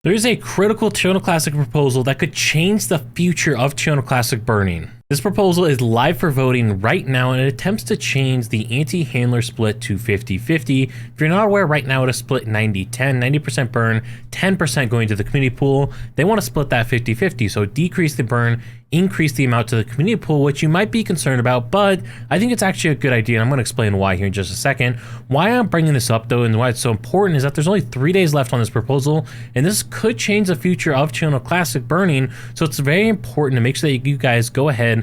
There is a critical Terra Luna Classic proposal that could change the future of Terra Luna Classic burning. This proposal is live for voting right now and it attempts to change the anti-handler split to 50-50. If you're not aware, right now it is split 90-10, 90% burn, 10% going to the community pool. They want to split that 50-50, so decrease the burn, increase the amount to the community pool, which you might be concerned about, but I think it's actually a good idea, and I'm going to explain why here in just a second. Why I'm bringing this up, though, and why it's so important is that there's only 3 days left on this proposal, and this could change the future of Terra Luna Classic burning, so it's very important to make sure that you guys go ahead,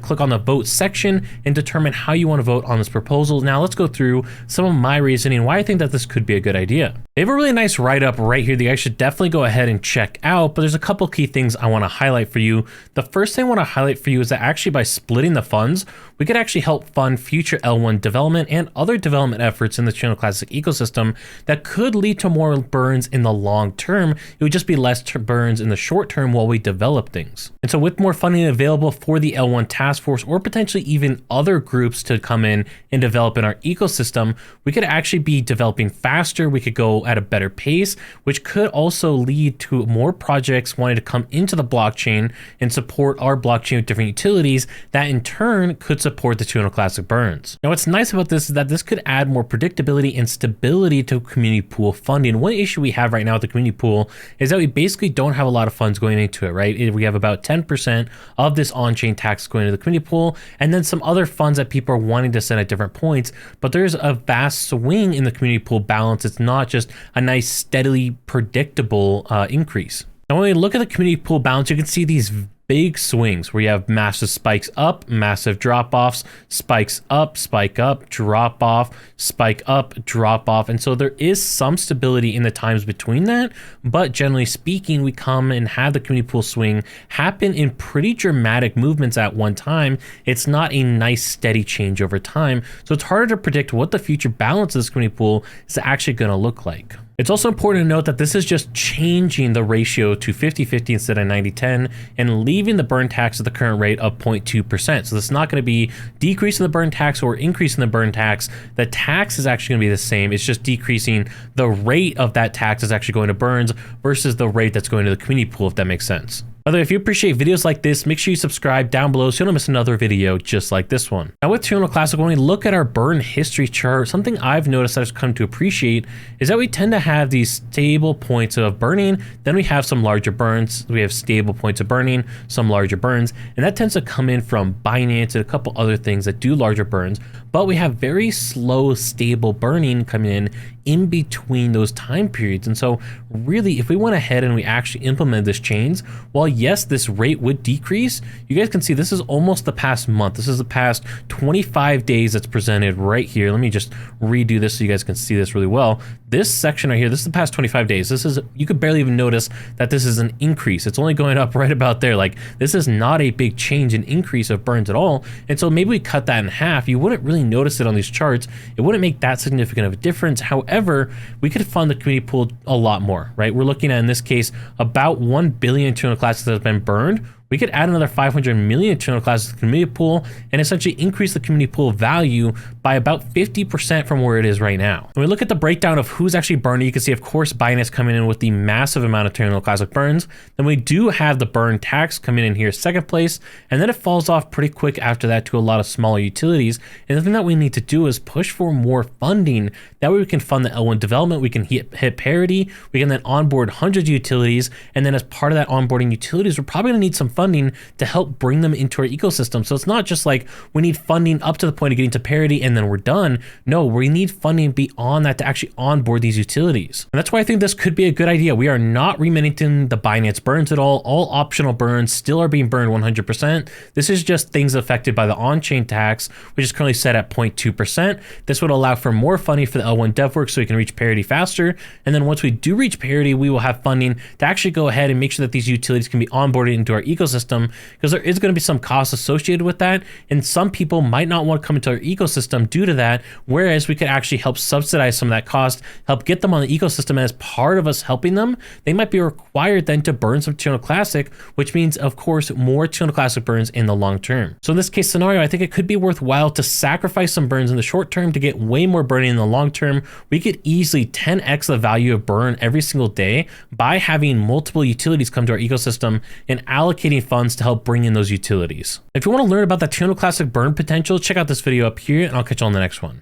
click on the vote section, and determine how you want to vote on this proposal. Now, let's go through some of my reasoning why I think that this could be a good idea. They have a really nice write-up right here that you guys should definitely go ahead and check out, but there's a couple key things I want to highlight for you. The first thing I want to highlight for you is that actually by splitting the funds, we could actually help fund future L1 development and other development efforts in the Terra Luna Classic ecosystem that could lead to more burns in the long term. It would just be less burns in the short term while we develop things. And so with more funding available for the L1 task force or potentially even other groups to come in and develop in our ecosystem, we could actually be developing faster. We could go at a better pace, which could also lead to more projects wanting to come into the blockchain and support our blockchain with different utilities that in turn could support the Terra Luna Classic burns. Now, what's nice about this is that this could add more predictability and stability to community pool funding. One issue we have right now with the community pool is that we basically don't have a lot of funds going into it, right? We have about 10% of this on-chain tax going to the community pool, and then some other funds that people are wanting to send at different points, but there's a vast swing in the community pool balance. It's not just a nice, steadily predictable increase. Now, when we look at the community pool balance, you can see these big swings where you have massive spikes up, massive drop-offs, spikes up, spike up, drop off, spike up, drop off. And so there is some stability in the times between that, but generally speaking, we come and have the community pool swing happen in pretty dramatic movements at one time. It's not a nice steady change over time. So it's harder to predict what the future balance of this community pool is actually going to look like. It's also important to note that this is just changing the ratio to 50-50 instead of 90-10 and leaving the burn tax at the current rate of 0.2%. So this is not going to be decreasing the burn tax or increasing the burn tax. The tax is actually going to be the same. It's just decreasing the rate of that tax is actually going to burns versus the rate that's going to the community pool, if that makes sense. By the way, if you appreciate videos like this, make sure you subscribe down below so you don't miss another video just like this one. Now with Terra Luna Classic, when we look at our burn history chart, something I've noticed that I've come to appreciate is that we tend to have these stable points of burning, then we have some larger burns, we have stable points of burning, some larger burns, and that tends to come in from Binance and a couple other things that do larger burns, but we have very slow, stable burning coming in between those time periods. And so really, if we went ahead and we actually implemented this change, while yes, this rate would decrease, you guys can see this is almost the past month. This is the past 25 days that's presented right here. Let me just redo this so you guys can see this really well. This section right here, this is the past 25 days. This is, you could barely even notice that this is an increase. It's only going up right about there. Like, this is not a big change in increase of burns at all. And so maybe we cut that in half. You wouldn't really notice it on these charts. It wouldn't make that significant of a difference. However, we could fund the community pool a lot more, right? We're looking at, in this case, about 1 billion Terra Luna Classics that has been burned. We could add another 500 million Terra Luna Classics to the community pool and essentially increase the community pool value by about 50% from where it is right now. When we look at the breakdown of who's actually burning, you can see, of course, Binance coming in with the massive amount of Terra Luna Classic burns. Then we do have the burn tax coming in here second place, and then it falls off pretty quick after that to a lot of smaller utilities. And the thing that we need to do is push for more funding. That way we can fund the L1 development, we can hit parity, we can then onboard hundreds of utilities, and then as part of that onboarding utilities, we're probably gonna need some funding to help bring them into our ecosystem. So it's not just like we need funding up to the point of getting to parity and then we're done. No, we need funding beyond that to actually onboard these utilities. And that's why I think this could be a good idea. We are not remitting the Binance burns at all. All optional burns still are being burned 100%. This is just things affected by the on-chain tax, which is currently set at 0.2%. This would allow for more funding for the L1 dev work so we can reach parity faster. And then once we do reach parity, we will have funding to actually go ahead and make sure that these utilities can be onboarded into our ecosystem, because there is going to be some costs associated with that, and some people might not want to come into our ecosystem ecosystem due to that, whereas we could actually help subsidize some of that cost, help get them on the ecosystem. As part of us helping them, they might be required then to burn some Channel Classic, which means, of course, more Channel Classic burns in the long term. So in this case scenario, I think it could be worthwhile to sacrifice some burns in the short term to get way more burning in the long term. We could easily 10x the value of burn every single day by having multiple utilities come to our ecosystem and allocating funds to help bring in those utilities. If you want to learn about the Channel Classic burn potential, check out this video up here, and I'll catch you on the next one.